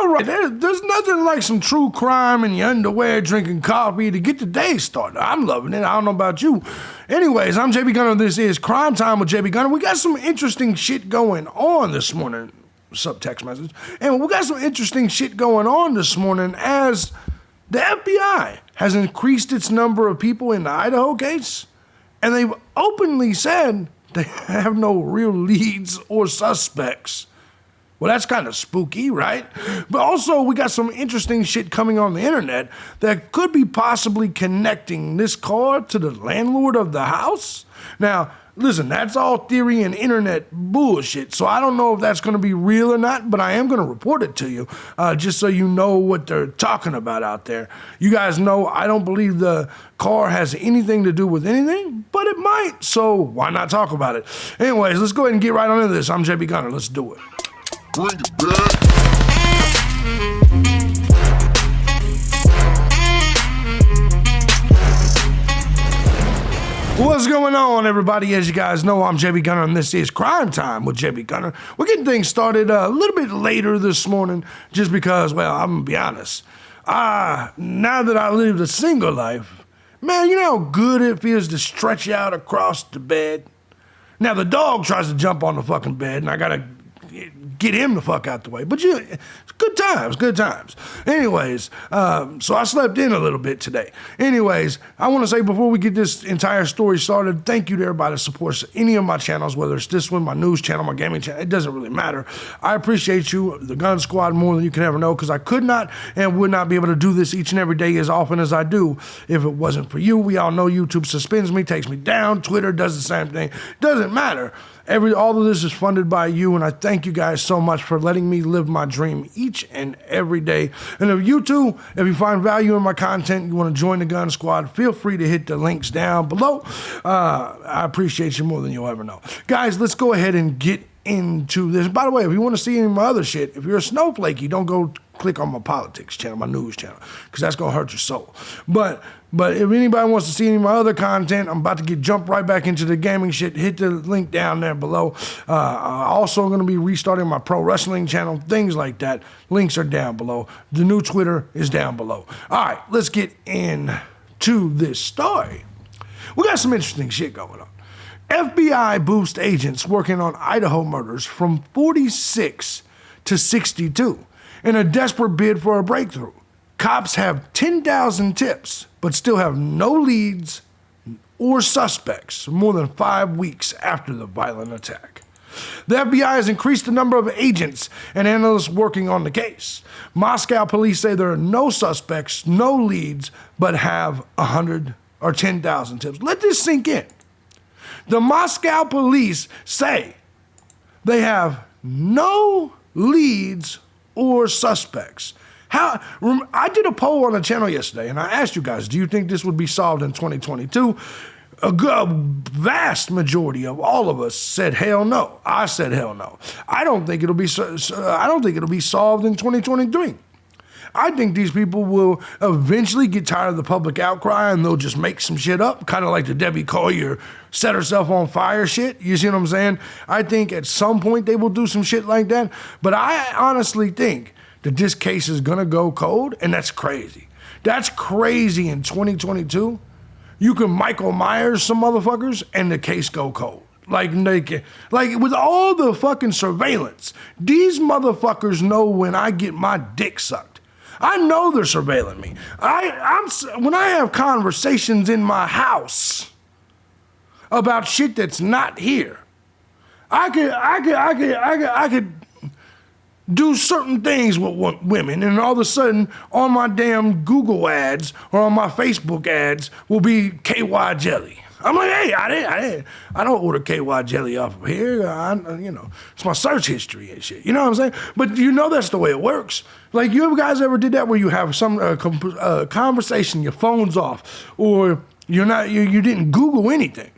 All right, there's nothing like some true crime in your underwear drinking coffee to get the day started. I'm loving it. I don't know about you. Anyways, I'm JB Gunner. This is Crime Time with JB Gunner. We got some interesting shit going on this morning. Subtext message. And we got some interesting shit going on this morning as the FBI has increased its number of people in the Idaho case, and they've openly said they have no real leads or suspects. Well, that's kind of spooky, right? But also, we got some interesting shit coming on the internet that could be possibly connecting this car to the landlord of the house. Now, listen, that's all theory and internet bullshit, so I don't know if that's going to be real or not, but I am going to report it to you, just so you know what they're talking about out there. You guys know I don't believe the car has anything to do with anything, but it might, so why not talk about it? Anyways, let's go ahead and get right on into this. I'm JB Gunner. Let's do it. Bring it back. What's going on, everybody? As you guys know, I'm JB Gunner, and this is Crime Time with JB Gunner. We're getting things started a little bit later this morning, just because, well, I'm gonna be honest. Now that I live the single life, man, you know how good it feels to stretch out across the bed? Now, the dog tries to jump on the fucking bed, and I gotta get him the fuck out the way. But it's good times. Anyways, so I slept in a little bit today. Anyways, I want to say before we get this entire story started, thank you to everybody that supports any of my channels, whether it's this one, my news channel, my gaming channel, it doesn't really matter. I appreciate you, the Gun Squad, more than you can ever know, because I could not and would not be able to do this each and every day as often as I do if it wasn't for you. We all know YouTube suspends me, takes me down. Twitter does the same thing. Doesn't matter. All of this is funded by you, and I thank you guys so much for letting me live my dream each and every day. And if you too, if you find value in my content, you want to join the Gun Squad, feel free to hit the links down below. I appreciate you more than you'll ever know. Guys, let's go ahead and get into this. By the way, if you want to see any of my other shit, if you're a snowflakey, don't go click on my politics channel, my news channel, because that's going to hurt your soul. But if anybody wants to see any of my other content, I'm about to jump right back into the gaming shit. Hit the link down there below. Also going to be restarting my pro wrestling channel, things like that. Links are down below. The new Twitter is down below. All right, let's get into this story. We got some interesting shit going on. FBI boosts agents working on Idaho murders from 46 to 62 in a desperate bid for a breakthrough. Cops have 10,000 tips, but still have no leads or suspects more than 5 weeks after the violent attack. The FBI has increased the number of agents and analysts working on the case. Moscow police say there are no suspects, no leads, but have 100 or 10,000 tips. Let this sink in. The Moscow police say they have no leads or suspects. I did a poll on the channel yesterday, and I asked you guys, do you think this would be solved in 2022? A vast majority of all of us said hell no. I said hell no. I don't think it'll be solved in 2023. I think these people will eventually get tired of the public outcry and they'll just make some shit up, kind of like the Debbie Collier set herself on fire shit. You see what I'm saying? I think at some point they will do some shit like that. But I honestly think that this case is going to go cold, and that's crazy. That's crazy in 2022. You can Michael Myers some motherfuckers and the case go cold. Like with all the fucking surveillance, these motherfuckers know when I get my dick sucked. I know they're surveilling me. When I have conversations in my house about shit that's not here, I could do certain things with women, and all of a sudden on my damn Google ads or on my Facebook ads will be KY jelly. I'm like, hey, I don't order KY jelly off of here. It's my search history and shit. You know what I'm saying? But you know that's the way it works. Like, you guys ever did that where you have some conversation, your phone's off, or you didn't Google anything,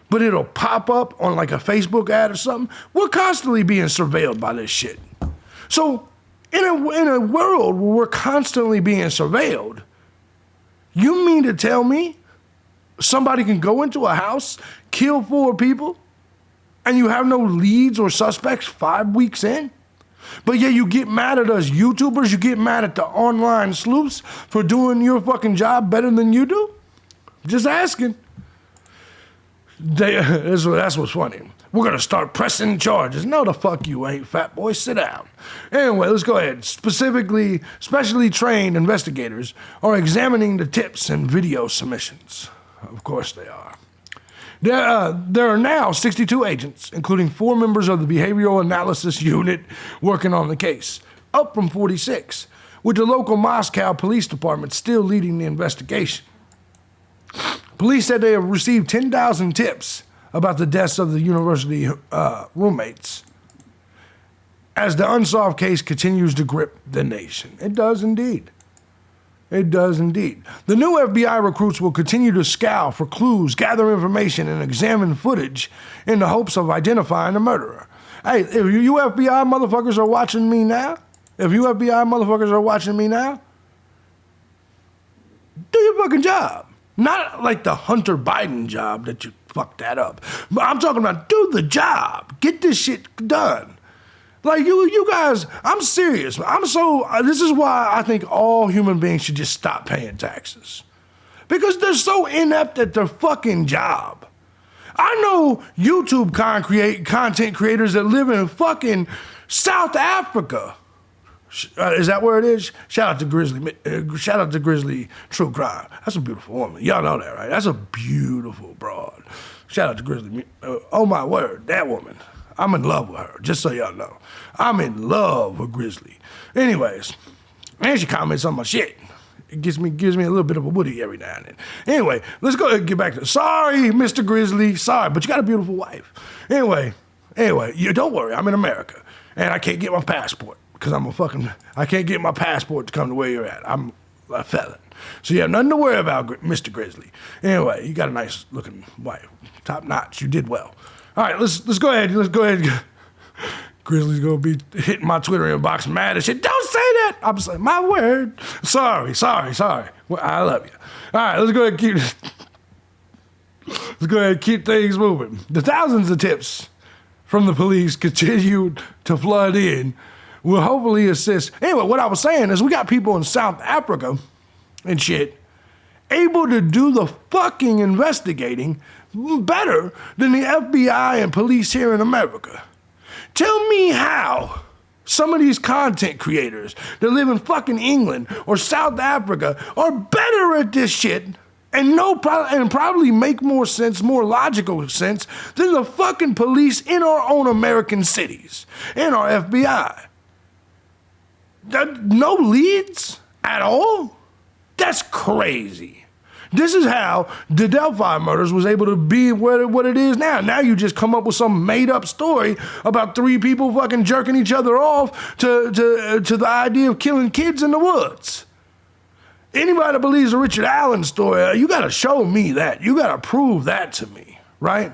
but it'll pop up on like a Facebook ad or something? We're constantly being surveilled by this shit. So in a world where we're constantly being surveilled, you mean to tell me somebody can go into a house, kill 4 people, and you have no leads or suspects 5 weeks in? But yeah, you get mad at us YouTubers, you get mad at the online sleuths for doing your fucking job better than you do? Just asking. That's what's funny. We're gonna start pressing charges. No, the fuck you ain't, fat boy. Sit down. Anyway, let's go ahead. Specially trained investigators are examining the tips and video submissions. Of course they are. There are now 62 agents, including 4 members of the Behavioral Analysis Unit, working on the case, up from 46, with the local Moscow Police Department still leading the investigation. Police said they have received 10,000 tips about the deaths of the university roommates as the unsolved case continues to grip the nation. It does indeed. It does indeed. The new FBI recruits will continue to scour for clues, gather information, and examine footage in the hopes of identifying the murderer. Hey, if you FBI motherfuckers are watching me now, do your fucking job. Not like the Hunter Biden job that you fucked that up. But I'm talking about do the job. Get this shit done. Like you guys, I'm serious. This is why I think all human beings should just stop paying taxes. Because they're so inept at their fucking job. I know YouTube content creators that live in fucking South Africa. Is that where it is? Shout out to Grizzly True Crime. That's a beautiful woman. Y'all know that, right? That's a beautiful broad. Shout out to Grizzly. Oh my word, that woman. I'm in love with her, just so y'all know. I'm in love with Grizzly. Anyways, and she comments on my shit. It gives me a little bit of a woody every now and then. Anyway, let's go ahead and get back to it. Sorry, Mr. Grizzly. Sorry, but you got a beautiful wife. Anyway, you don't worry. I'm in America, and I can't get my passport. Because I can't get my passport to come to where you're at. I'm a felon. So you have nothing to worry about, Mr. Grizzly. Anyway, you got a nice looking wife. Top notch. You did well. All right, let's go ahead. Grizzly's going to be hitting my Twitter inbox mad as shit. Don't say that. I'm just like, my word. Sorry. Well, I love you. All right, let's go ahead and keep things moving. The thousands of tips from the police continue to flood in will hopefully assist. Anyway, what I was saying is we got people in South Africa and shit able to do the fucking investigating better than the FBI and police here in America. Tell me how some of these content creators that live in fucking England or South Africa are better at this shit and probably make more sense, more logical sense than the fucking police in our own American cities and our FBI. No leads at all? That's crazy. This is how the Delphi murders was able to be what it is now. Now you just come up with some made-up story about 3 people fucking jerking each other off to the idea of killing kids in the woods. Anybody that believes the Richard Allen story, you got to show me that. You got to prove that to me, right?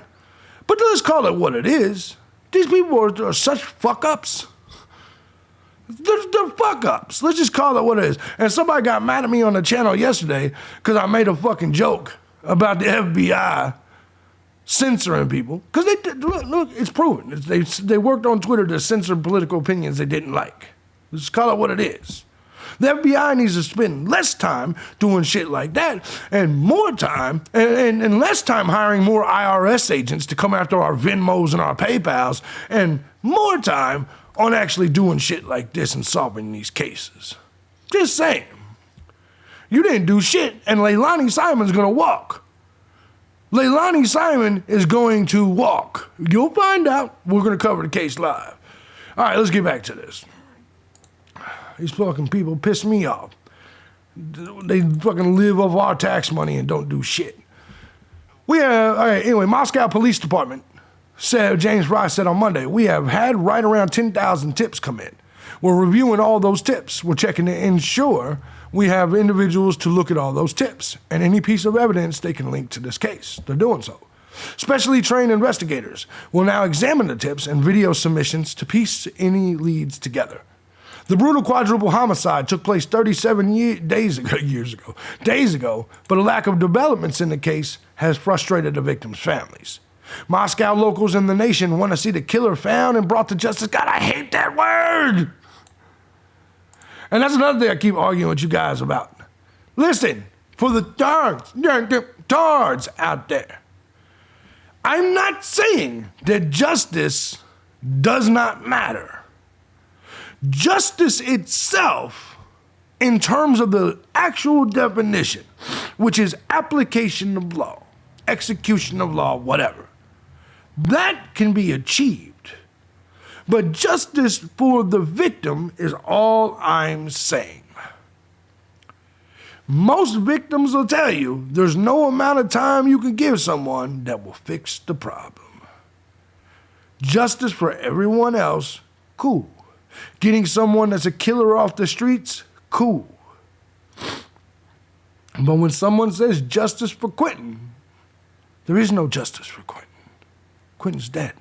But let's call it what it is. These people are such fuck-ups. They're fuck-ups. Let's just call it what it is. And somebody got mad at me on the channel yesterday because I made a fucking joke about the FBI censoring people. Because look, it's proven. They worked on Twitter to censor political opinions they didn't like. Let's just call it what it is. The FBI needs to spend less time doing shit like that and more time, and less time hiring more IRS agents to come after our Venmos and our PayPals, and more time on actually doing shit like this and solving these cases. Just saying. You didn't do shit, and Leilani Simon's gonna walk. Leilani Simon is going to walk. You'll find out. We're gonna cover the case live. All right, let's get back to this. These fucking people piss me off. They fucking live off our tax money and don't do shit. All right, anyway, Moscow Police Department said, James Rice said on Monday, we have had right around 10,000 tips come in. We're reviewing all those tips. We're checking to ensure we have individuals to look at all those tips and any piece of evidence they can link to this case. They're doing so. Specially trained investigators will now examine the tips and video submissions to piece any leads together. The brutal quadruple homicide took place 37 days ago, but a lack of developments in the case has frustrated the victims' families. Moscow locals in the nation want to see the killer found and brought to justice. God, I hate that word. And that's another thing I keep arguing with you guys about. Listen, for the tards out there, I'm not saying that justice does not matter. Justice itself, in terms of the actual definition, which is application of law, execution of law, whatever, that can be achieved. But justice for the victim is all I'm saying. Most victims will tell you there's no amount of time you can give someone that will fix the problem. Justice for everyone else, cool. Getting someone that's a killer off the streets, cool. But when someone says justice for Quentin, there is no justice for Quentin. Quentin's dead.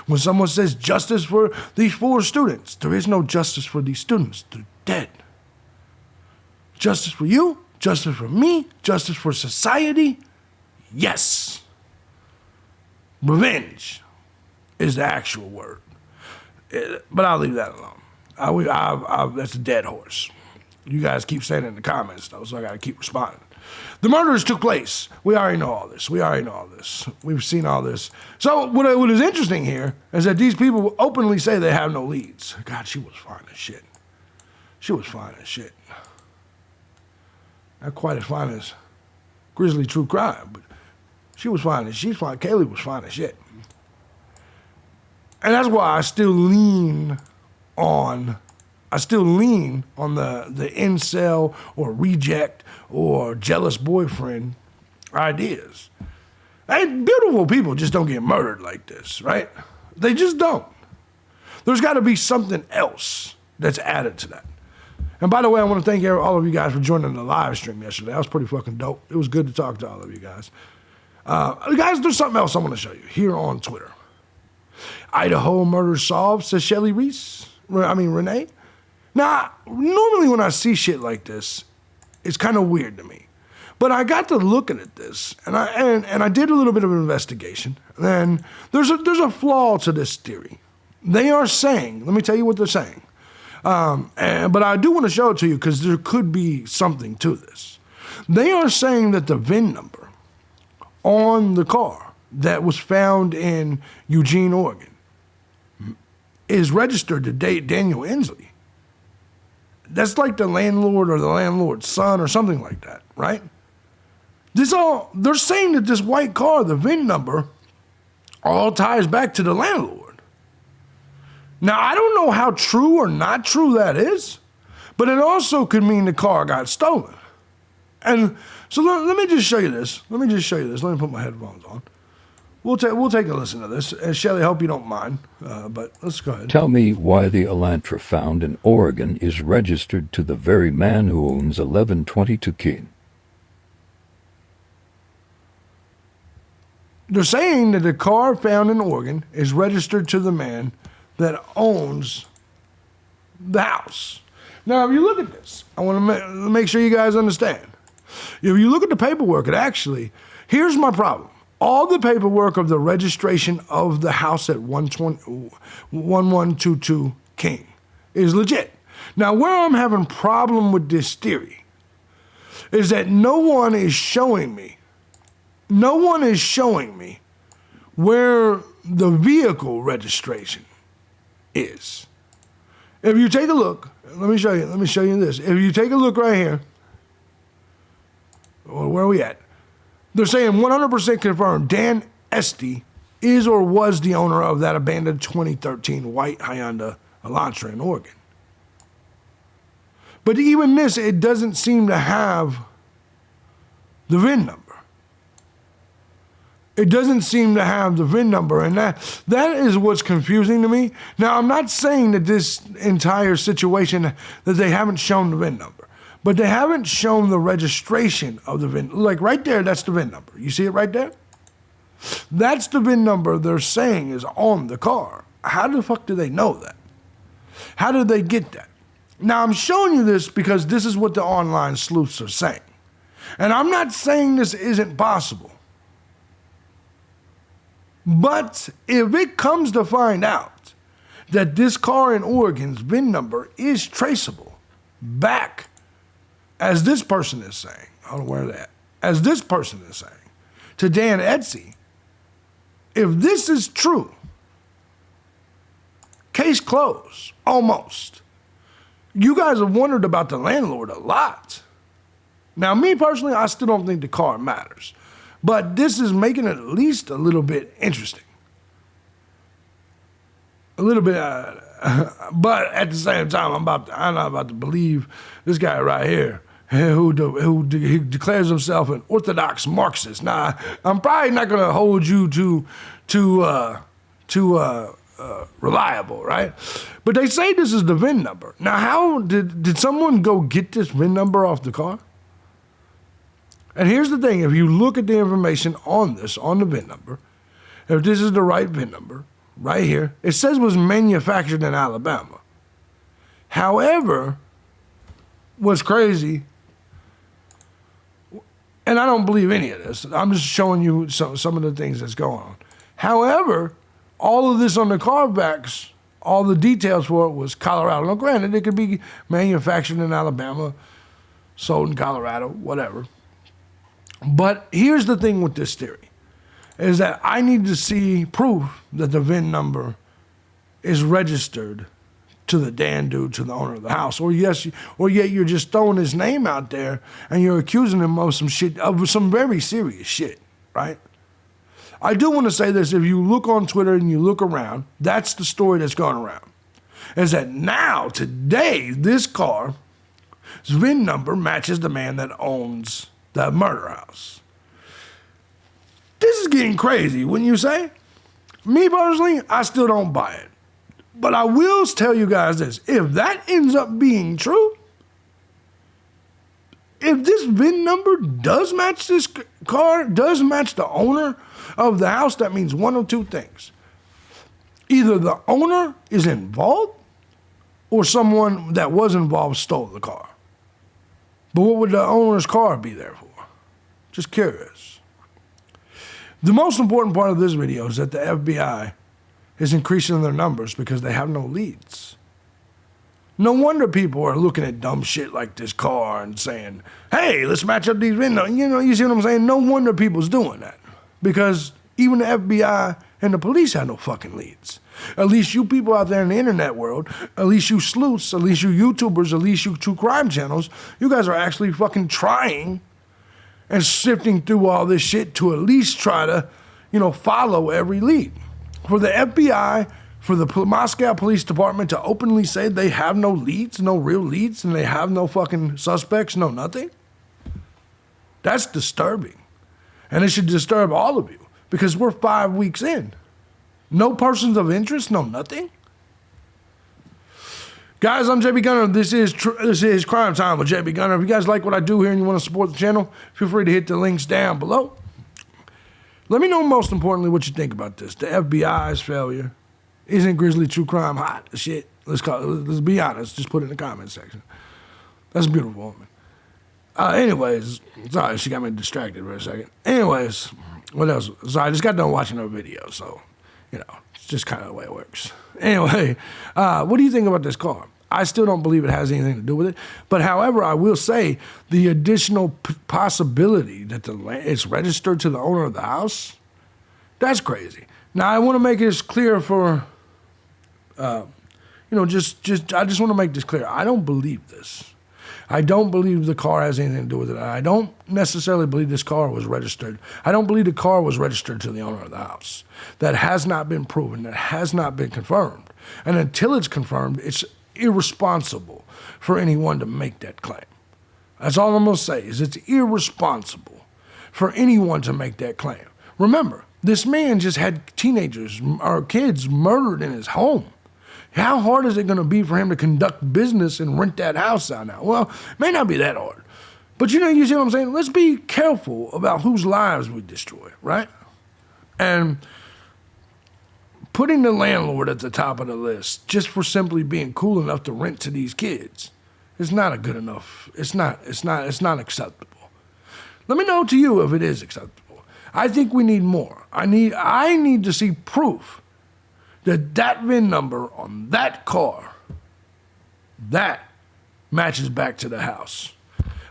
When someone says justice for these 4 students, there is no justice for these students. They're dead. Justice for you, justice for me, justice for society, yes. Revenge is the actual word. But I'll leave that alone. That's a dead horse. You guys keep saying it in the comments, though, so I got to keep responding. The murders took place. We already know all this. We've seen all this. So what is interesting here is that these people openly say they have no leads. God, she was fine as shit. Not quite as fine as Grizzly True Crime, but she's fine. Kaylee was fine as shit. And that's why I still lean on the incel or reject or jealous boyfriend ideas. And beautiful people just don't get murdered like this, right? They just don't. There's got to be something else that's added to that. And by the way, I want to thank all of you guys for joining the live stream yesterday. That was pretty fucking dope. It was good to talk to all of you guys. Guys, there's something else I want to show you here on Twitter. Idaho murder solved, says Renee. Now, normally when I see shit like this, it's kind of weird to me. But I got to looking at this, and I did a little bit of an investigation. And there's a flaw to this theory. They are saying, let me tell you what they're saying. But I do want to show it to you because there could be something to this. They are saying that the VIN number on the car that was found in Eugene, Oregon, is registered to Daniel Inslee. That's like the landlord or the landlord's son or something like that, right? They're saying that this white car, the VIN number, all ties back to the landlord. Now, I don't know how true or not true that is, but it also could mean the car got stolen. And so let me just show you this. Let me put my headphones on. We'll take a listen to this. And Shelly, I hope you don't mind, but let's go ahead. Tell me why the Elantra found in Oregon is registered to the very man who owns 1122 Keene. They're saying that the car found in Oregon is registered to the man that owns the house. Now, if you look at this, I want to make sure you guys understand. If you look at the paperwork, here's my problem. All the paperwork of the registration of the house at 1122 King is legit. Now, where I'm having problem with this theory is that no one is showing me where the vehicle registration is. If you take a look, let me show you this. If you take a look right here, where are we at? They're saying 100% confirmed Dan Esty is or was the owner of that abandoned 2013 white Hyundai Elantra in Oregon. But even this, it doesn't seem to have the VIN number. It doesn't seem to have the VIN number, and that is what's confusing to me. Now, I'm not saying that this entire situation, that they haven't shown the VIN number, but they haven't shown the registration of the VIN. Like right there, that's the VIN number. You see it right there? That's the VIN number they're saying is on the car. How the fuck do they know that? How did they get that? Now, I'm showing you this because this is what the online sleuths are saying. And I'm not saying this isn't possible. But if it comes to find out that this car in Oregon's VIN number is traceable back, as this person is saying, I don't know where that, as this person is saying, to Dan Etsy, if this is true, case closed, almost. You guys have wondered about the landlord a lot. Now, me personally, I still don't think the car matters. But this is making it at least a little bit interesting. A little bit, but at the same time, I'm not about to believe this guy right here who declares himself an orthodox Marxist. Now, I'm probably not going to hold you to reliable, right? But they say this is the VIN number. Now, how did someone go get this VIN number off the car? And here's the thing, if you look at the information on this, on the VIN number, if this is the right VIN number, right here, it says it was manufactured in Alabama. However, what's crazy, and I don't believe any of this, I'm just showing you some of the things that's going on. However, all of this on the car backs, all the details for it was Colorado. Now, granted, it could be manufactured in Alabama, sold in Colorado, whatever. But here's the thing with this theory, is that I need to see proof that the VIN number is registered to the Dan dude, to the owner of the house. Or yet you're just throwing his name out there and you're accusing him of some shit, of some very serious shit, right? I do want to say this, if you look on Twitter and you look around, that's the story that's going around. Is that now, today, this car's VIN number matches the man that owns the murder house. This is getting crazy, wouldn't you say? Me personally, I still don't buy it. But I will tell you guys this. If that ends up being true, if this VIN number does match this car, does match the owner of the house, that means one of two things. Either the owner is involved or someone that was involved stole the car. But what would the owner's car be there for? Just curious. The most important part of this video is that the FBI is increasing their numbers because they have no leads. No wonder people are looking at dumb shit like this car and saying, hey, let's match up these windows. You see what I'm saying? No wonder people's doing that. Because even the FBI and the police have no fucking leads. At least you people out there in the internet world, at least you sleuths, at least you YouTubers, at least you true crime channels, you guys are actually fucking trying and sifting through all this shit to at least try to, follow every lead. For the FBI, for the Moscow Police Department to openly say they have no leads, no real leads, and they have no fucking suspects, no nothing, that's disturbing. And it should disturb all of you because we're 5 weeks in. No persons of interest, no nothing. Guys, I'm JB Gunner. This is Crime Time with JB Gunner. If you guys like what I do here and you want to support the channel, feel free to hit the links down below. Let me know, most importantly, what you think about this. The FBI's failure. Isn't Grizzly True Crime hot? Shit. Let's be honest. Just put it in the comment section. That's a beautiful woman. Anyways, sorry, she got me distracted for a second. Anyways, what else? Sorry, I just got done watching her video, so, it's just kind of the way it works. Anyway, what do you think about this car? I still don't believe it has anything to do with it. But however, I will say the additional possibility that it's registered to the owner of the house, that's crazy. Now, I want to make this clear for, I just want to make this clear. I don't believe this. I don't believe the car has anything to do with it. I don't necessarily believe this car was registered. I don't believe the car was registered to the owner of the house. That has not been proven. That has not been confirmed. And until it's confirmed, it's irresponsible for anyone to make that claim. That's all I'm going to say, is it's irresponsible for anyone to make that claim. Remember, this man just had teenagers or kids murdered in his home. How hard is it going to be for him to conduct business and rent that house out now? Well, it may not be that hard. But you see what I'm saying? Let's be careful about whose lives we destroy, right? And putting the landlord at the top of the list just for simply being cool enough to rent to these kids is not a good enough. It's not acceptable. Let me know to you if it is acceptable. I think we need more. I need to see proof that that VIN number on that car, that matches back to the house.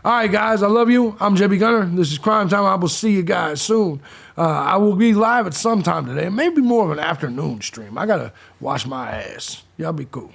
All right, guys, I love you. I'm JB Gunner. This is Crime Time. I will see you guys soon. I will be live at some time today. Maybe more of an afternoon stream. I got to wash my ass. Y'all be cool.